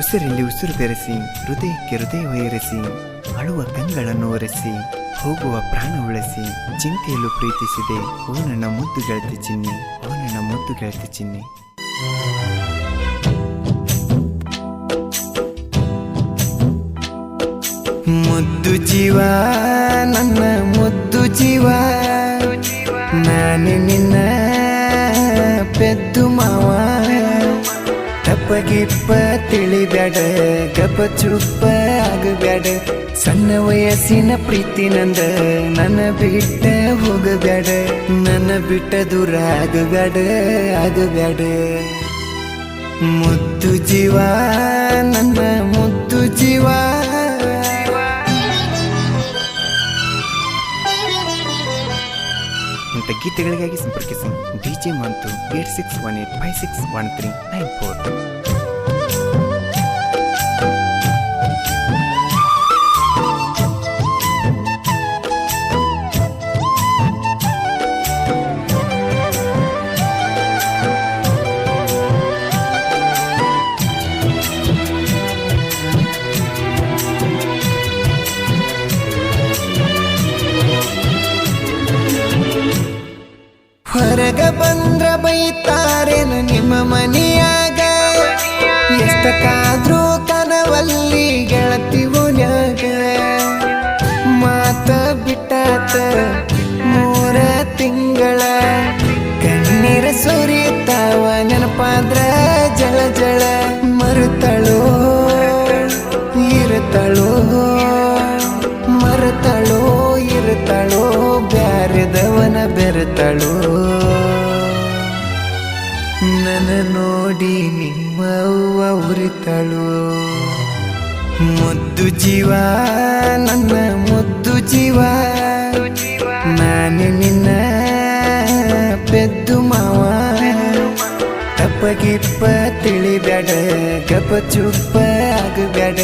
ಉಸಿರಲ್ಲಿ ಉಸಿರು ಬೆರೆಸಿ ಹೃದಯಕ್ಕೆ ಹೃದಯ ಇರಿಸಿ, ಅಳುವ ಕಂಗಳನ್ನು ಒರೆಸಿ ಹೋಗುವ ಪ್ರಾಣ ಉಳಿಸಿ, ಚಿಂತೆಯಲ್ಲೂ ಪ್ರೀತಿಸಿದೆ ಓ ನನ್ನ ಮುದ್ದು ಗೆಳತಿ ಚಿನ್ನಿ, ಓ ನನ್ನ ಮುದ್ದು ಗೆಳತಿ ಚಿನ್ನಿ. ಮುದ್ದು ಜೀವ ನನ್ನ ಮುದ್ದು ಜೀವ, ನಾನೇ ನಿನ್ನ ಪೆದ್ದು ಮಾವ. ತಪ್ಪಗಿಪ್ಪ ತಿಳಿಬ್ಯಾಡ, ಗಪ ಚುಪ್ಪ ಆಗಬ್ಯಾಡ, ಸಣ್ಣ ವಯಸ್ಸಿನ ಪ್ರೀತಿ ನಂದ ನನ್ನ ಬಿಟ್ಟ ಹೋಗಬ್ಯಾಡ, ನನ್ನ ಬಿಟ್ಟ ದೂರ ಆಗಬ್ಯಾಡ ಆಗಬ್ಯಾಡ. ಮುದ್ದು ಜೀವ ನನ್ನ ಮುದ್ದು ಜೀವ. ಇಂಥ ಗೀತೆಗಳಿಗಾಗಿ ಸಂಪರ್ಕಿಸಿ DJ ಮಂತು 8618561394. ಹೊರಗ ಬಂದ್ರ ಬೈತಾರೇನು ನಿಮ್ಮ ಮನೆಯಾಗ, ಎಷ್ಟಕ್ಕಾದ್ರೂ ಕನವಲ್ಲಿ ಗೆಳತಿ ಓನ್ಯಾಗ. ಮಾತ ಬಿಟ್ಟಾತ 3 ತಿಂಗಳ, ಕಣ್ಣೀರ ಸುರಿತಾವ ನೆನಪಾದ್ರ ಜಳ ಜಳ. ಮರುತಳೋ ಇರುತ್ತಳೋ, ಮರುತಳೋ ಇರುತ್ತಳೋ, ಬ್ಯಾರೆದವನ ಬೆರೆತಳೋ. ನನ್ನ ನೋಡಿ ನಿಮ್ಮ ಅವ್ವ ಉರಿತಳೋ. ಮುದ್ದು ಜೀವ ನನ್ನ ಮುದ್ದು ಜೀವ, ನಾನೇ ನಿನ್ನ ಪೆದ್ದು ಮಾವ. ತಪ್ಪಗಿಪ್ಪ ತಿಳಿಬ್ಯಾಡ, ಗಪ ಚುಪ್ಪ ಆಗಬ್ಯಾಡ,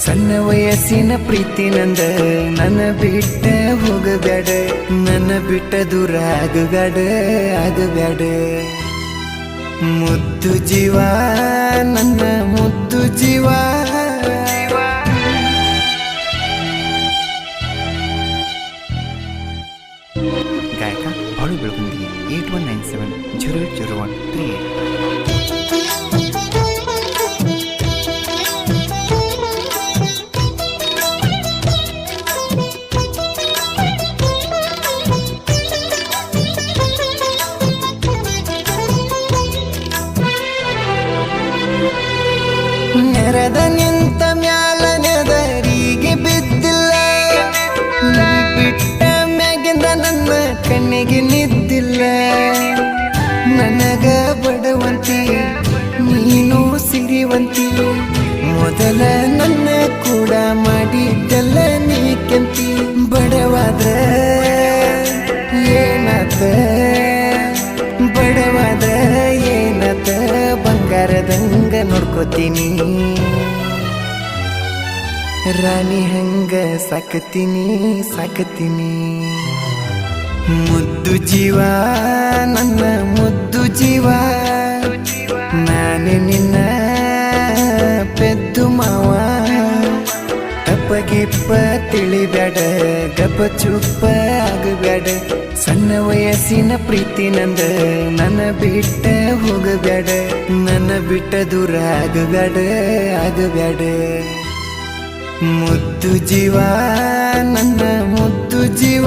ಸಣ್ಣ ವಯಸ್ಸಿನ ಪ್ರೀತಿ ನಂದ ನನ್ನ ಬಿಟ್ಟ ಹೋಗಬ್ಯಾಡ, ನನ್ನ ಬಿಟ್ಟ ದೂರ ಆಗಬ್ಯಾಡ ಆಗಬ್ಯಾಡ. ಮುದ್ದು ಜೀವ ನನ್ನ ಮುದ್ದು ಜೀವ. ಗಾಯಕ ಬಾಳು ಬೆಳಗುಂದಿ 8197080138. ನೆರೆದ ನಿಂತ ಮ್ಯಾಲ ನೆದರಿಗೆ ಬಿದ್ದಿಲ್ಲ, ನೀ ಬಿಟ್ಟ ಮ್ಯಾಗಿಂದ ನನ್ನ ಕಣ್ಣಿಗೆ ನಿದ್ದಿಲ್ಲ. ನನಗ ಬಡವಂತಿ ನೀನು ಸಿರಿವಂತಿ, ಮೊದಲ ನನ್ನ ಕೂಡ ಮಾಡಿದ್ದೆಲ್ಲ ನೀ ಕೆಂಪಿ. ಬಡವಾದ್ರ ಏನಾತ, ಬಡವಾದ್ರ ಏನಾತ, ಬಂಗಾರದಂಗ ನೋಡ್ಕೋತೀನಿ, ರಾಣಿ ಹಂಗ ಸಾಕತೀನಿ ಸಾಕತೀನಿ. ಮುದ್ದು ಜೀವ ನನ್ನ ಮುದ್ದು ಜೀವ, ನಾನೇ ನಿನ್ನ ಪೆದ್ದು ಮಾವ. ತಪ್ಪಗಿಪ್ಪ ತಿಳಿಬ್ಯಾಡ, ಗಪ ಚುಪ್ಪ ಆಗಬ್ಯಾಡ, ಸಣ್ಣ ವಯಸ್ಸಿನ ಪ್ರೀತಿ ನಂದ ನನ್ನ ಬಿಟ್ಟ ಹೋಗಬ್ಯಾಡ, ನನ್ನ ಬಿಟ್ಟ ದೂರ ಆಗಬ್ಯಾಡ ಆಗಬ್ಯಾಡ. ಮುದ್ದು ಜೀವ ನನ್ನ ಮುದ್ದು ಜೀವ.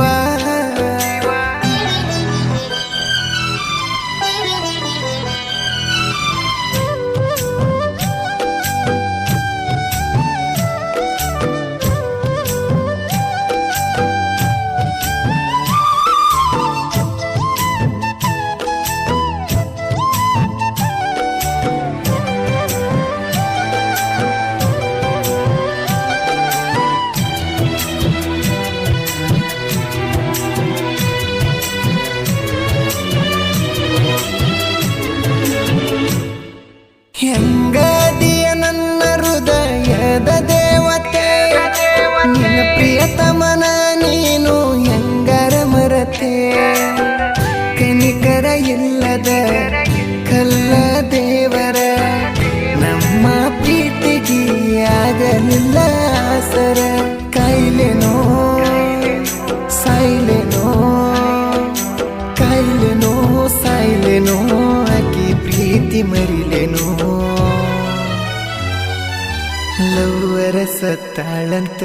ಲವ್ವರ ಸತ್ತಾಳಂತ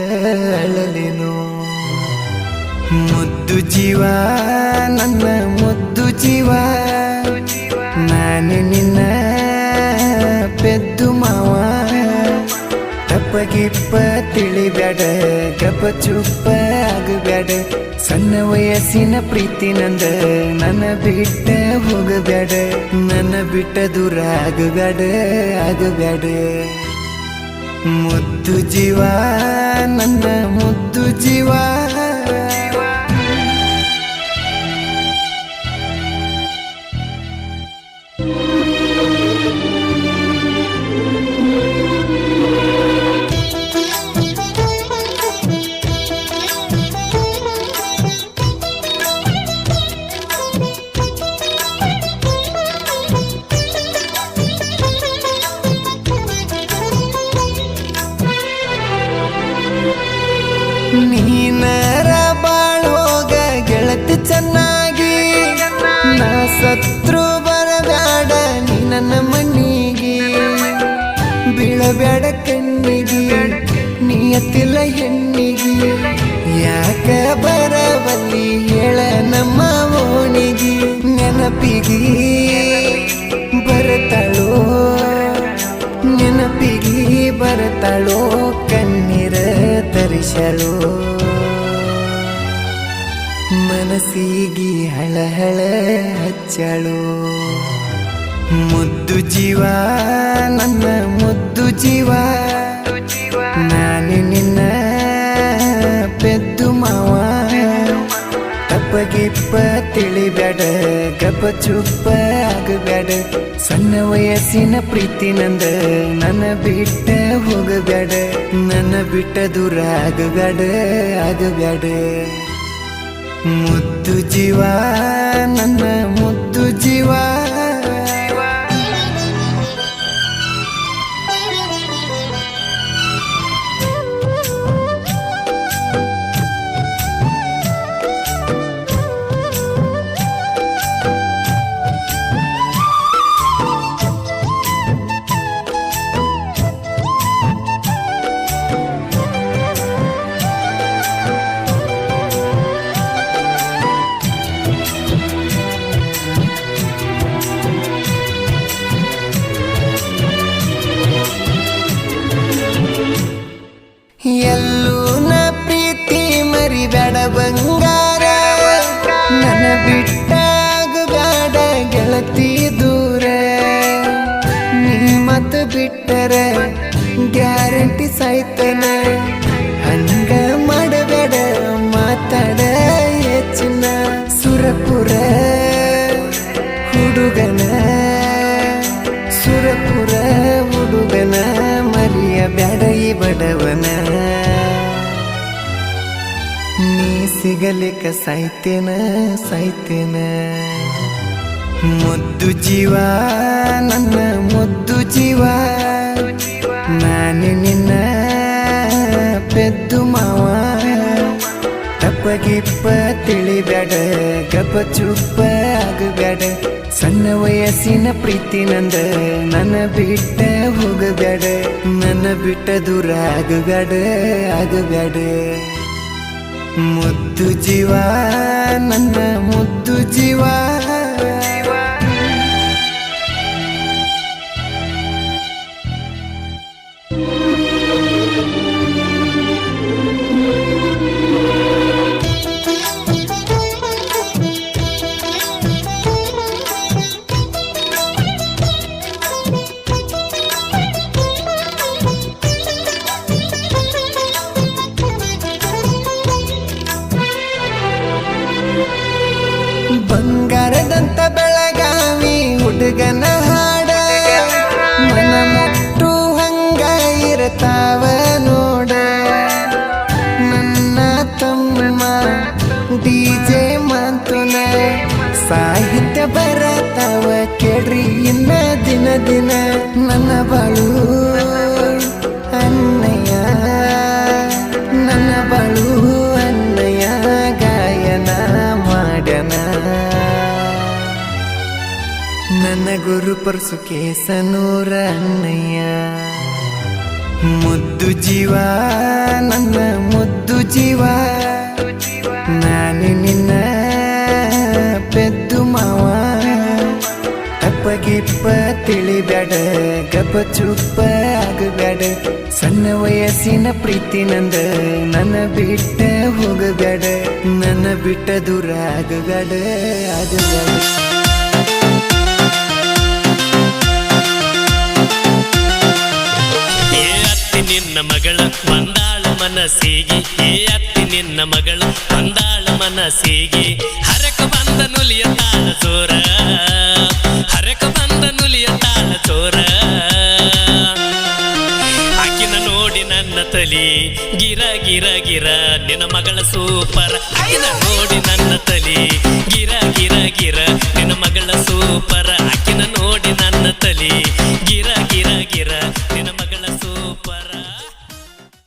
ಅಳಲೇನು. ಮುದ್ದು ಜೀವ ನನ್ನ ಮುದ್ದು ಜೀವ, ನಾನು ನಿನ್ನ ಪೆದ್ದು ಮಾವ. ತಪ್ಪಗಿಪ್ಪ ತಿಳಿಬ್ಯಾಡ, ಗಪ್ಪ ಚುಪ್ಪ ಆಗಬ್ಯಾಡ. ಸಣ್ಣ ವಯಸ್ಸಿನ ಪ್ರೀತಿ ನಂದ, ನನ್ನ ಬಿಟ್ಟ ಹೋಗಬ್ಯಾಡ. ನನ್ನ ಬಿಟ್ಟ ದೂರ ಆಗಬ್ಯಾಡ ಆಗಬ್ಯಾಡ. ಮುದ್ದು ಜೀವ ನನ್ನ ಮುದ್ದು ಜೀವ. ನೀನರ ಬಾಳೋಗ ಗೆಳತಿ ಚೆನ್ನಾಗಿ, ನಾ ಸತ್ರು ಬರಬ್ಯಾಡ ನೀ ನನ್ನ ಮಣ್ಣಿಗೆ. ಬೀಳಬ್ಯಾಡ ಕಣ್ಣಿಗೆ ನೀಯತ್ತಿಲ್ಲ ಹೆಣ್ಣಿಗೆ. ಯಾಕ ಬರವಲ್ಲಿ ಹೇಳ ನಮ್ಮ ಓಣಿಗೆ. ನೆನಪಿಗೆ ಬರತಾಳೋ ನೆನಪಿಗೆ ಬರತಾಳೋ, ಕಣ್ಣೀರ ತರಿಸಲು. ಮನಸ್ಸಿಗೆ ಹಳಹಳ ಹಚ್ಚಳು. ಮುದ್ದು ಜೀವ ನನ್ನ ಮುದ್ದು ಜೀವ, ನಾನು ನಿನ್ನ ಪೆದ್ದು ಮಾವ. ತಪ್ಪಗಿಪ್ಪ ತಿಳಿಬ್ಯಾಡ, ಗಪ್ಪ ಚುಪ್ಪ ಆಗಬ್ಯಾಡ. ಸಣ್ಣ ವಯಸ್ಸಿನ ಪ್ರೀತಿ ನಂದ, ನನ್ನ ಬಿಟ್ಟ ಹೋಗಬ್ಯಾಡ. ನನ್ನ ಬಿಟ್ಟ ದೂರ ಆಗಬ್ಯಾಡ ಆಗಬ್ಯಾಡ. ಮುದ್ದು ಜೀವ ನನ್ನ ಮುದ್ದು ಜೀವ. ಎಲ್ಲೂ ನ ಪ್ರೀತಿ ಮರಿಬ್ಯಾಡ ಬಂಗಾರ, ನನ್ನ ಬಿಟ್ಟಾಗಬ್ಯಾಡ ಗೆಳತಿ ದೂರ. ನೀ ಮತ್ ಬಿಟ್ಟರ ಗ್ಯಾರಂಟಿ ಸಾಯ್ತನ, ಹಂಗ ಮಾಡಬೇಡ ಮಾತಾಡ ಹೆಚ್ಚಿನ. ಸುರಪುರ ಹುಡುಗನ ಸುರಪುರ ಹುಡುಗನ, ಮರಿಯಬ್ಯಾಡ ಈ ಬಡವನ. ನೀ ಸಿಗಲಿಕ್ಕ ಸಾಯ್ತೇನ ಸಾಯ್ತೇನ. ಮುದ್ದು ಜೀವ ನನ್ನ ಮುದ್ದು ಜೀವ, ನಾನು ನಿನ್ನ ಪೆದ್ದು ಮಾವ. ತಪ್ಪಗಿಪ್ಪ ತಿಳಿಬ್ಯಾಡ, ಗಪ್ಪ ಚುಪ್ಪ ಆಗಬ್ಯಾಡ. ಸಣ್ಣ ವಯಸ್ಸಿನ ಪ್ರೀತಿ ನಂದ, ನನ್ನ ಬಿಟ್ಟ ಹೋಗಬ್ಯಾಡ. ನನ್ನ ಬಿಟ್ಟ ದೂರ ಆಗಬ್ಯಾಡ ಆಗಬ್ಯಾಡ. ಮುದ್ದು ಜೀವ ನನ್ನ ಮುದ್ದು ಜೀವ. ಬಂಗಾರದಂತ ಬೆಳಗಾವಿ ಹುಡುಗನ ಹಾಡ, ಮನ ಮುಟ್ಟು ಹಂಗ ಇರತಾವ ನೋಡ. ನನ್ನ ತಮ್ಮ ಡಿಜೆ ಮಾತುನ, ಸಾಹಿತ್ಯ ಬರತಾವ ಕೇಳ್ರಿ ಇನ್ನ ದಿನ ದಿನ. ನನ್ನ ಬಾಳು ಅನ್ನಯ್ಯ, ನನ್ನ ಬಾಳು ಅನ್ನಯ್ಯ, ಗಾಯನ ಮಾಡ್ಯನ. ನನ್ನ ಗುರು ಪರ್ಸು ಕೇಸನೂರ ಅನ್ನಯ್ಯ. ಮುದ್ದು ಜೀವ ನನ್ನ ಮುದ್ದು ಜೀವ ನಾನು ನಿನ್ನ ಪೆದ್ದು ಮಾವ ತಪ್ಪಗಿಪ್ಪ ತಿಳಿಬ್ಯಾಡ ಗಪ್ಪ ಚುಪ್ಪ ಆಗಬ್ಯಾಡ ಸಣ್ಣ ವಯಸ್ಸಿನ ಪ್ರೀತಿ ನಂದ ನನ್ನ ಬಿಟ್ಟ ಹೋಗಬ್ಯಾಡ ನನ್ನ ಬಿಟ್ಟ ದೂರ ಆಗಬ್ಯಾಡ ಆಗಬ್ಯಾಡ ನಿನ್ನ ಮಗಳ ಬಂದಾಳ ಮನಸ್ಸಿಗೆ ಅತ್ತಿ ನಿನ್ನ ಮಗಳು ಬಂದಾಳ ಮನಸ್ಸಿಗೆ ಹರಕ ಬಂದ ನುಲಿಯ ತಾಳ ಚೋರ ಹರಕ ಬಂದ ನುಲಿಯ ತಾಳ ಚೋರ ಆಕಿನ ನೋಡಿ ನನ್ನ ತಲಿ ಗಿರ ಗಿರ ಗಿರ ನಿನ್ನ ಮಗಳ ಸೂಪರ್ ಆಕಿನ ನೋಡಿ ನನ್ನ ತಲಿ ಗಿರ ಗಿರ ಗಿರ ನಿನ್ನ ಮಗಳ ಸೂಪರ್ ಆಕಿನ ನೋಡಿ ನನ್ನ ತಲಿ ಗಿರ ಗಿರ ಗಿರ ನಿನ್ನ ಮಗಳ ಸೂಪರ್